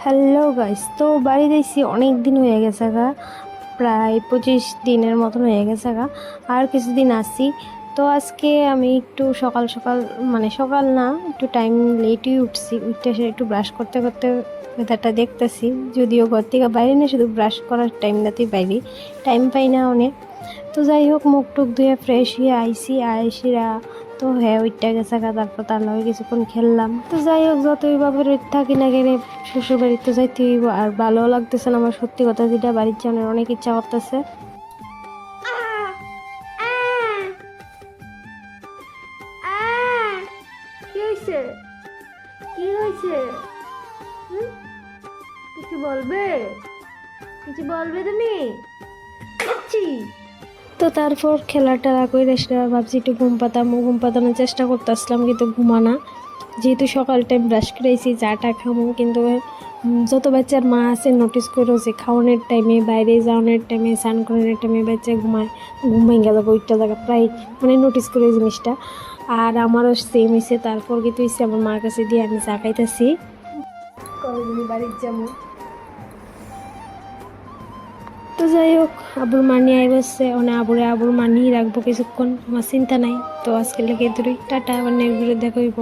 Hello guys, তো বাড়ি যাইছি অনেক দিন হয়ে গেছে গা, প্রায় 25 দিনের মতন হয়ে গেছে গা। আর কিছুদিন আসি। তো আজকে আমি একটু সকাল সকাল, মানে সকাল না, একটু টাইম লেটই উঠছি। উঠতে এসে একটু ব্রাশ করতে করতে ওয়েদারটা দেখতেছি, যদিও ঘর থেকে বাইরে না, শুধু ব্রাশ করার টাইমটাতেই বাইরে, টাইম পাই না অনেক। তো যাই হোক, মুখ টুক ধুয়ে ফ্রেশ হয়ে আইসিরা। তো হ্যাঁ, ওইটা গেছে গা, তারপর তার লগে কিছুক্ষণ খেললাম। তো যাই হোক, যতই বাপের বাড়িতে থাকি না কেন, শ্বশুর বাড়িতে যাইতে হইব। আর ভালো লাগতেছে না আমার, সত্যি কথা যেটা, বাড়ির যাওয়ার অনেক ইচ্ছা করতেছে। কি হয়েছে? কি হয়েছে? কিছু বলবে? কিছু বলবে তুমি? তো তারপর খেলা টেলা করে ভাবছি একটু ঘুম পাতানোর চেষ্টা করতেছিলাম, কিন্তু ঘুমানা। যেহেতু সকাল টাইম ব্রাশ করেছি, চাটা খামো, কিন্তু যত বাচ্চার মা আছে নোটিস করো যে খাওয়ানোর টাইমে, বাইরে যাওয়ানোর টাইমে, স্নান করানোর টাইমে বাচ্চা ঘুমাই গেল ওইটা জায়গা, প্রায় মানে নোটিস করে জিনিসটা। আর আমারও সেম হয়েছে। তারপর কিন্তু হয়েছে, আমার মার কাছে দিয়ে আমি চা খাইতেছি। বাড়ির যেমন, তো যাই হোক, আবুর মা নিয়ে আই বসছে, মানে আবুর মা নিয়ে রাখবো কিছুক্ষণ, আমার চিন্তা নাই। তো আজকে লেগে দূরই টাটা, আবার নেক্সট ভিডিও দেখা হইব।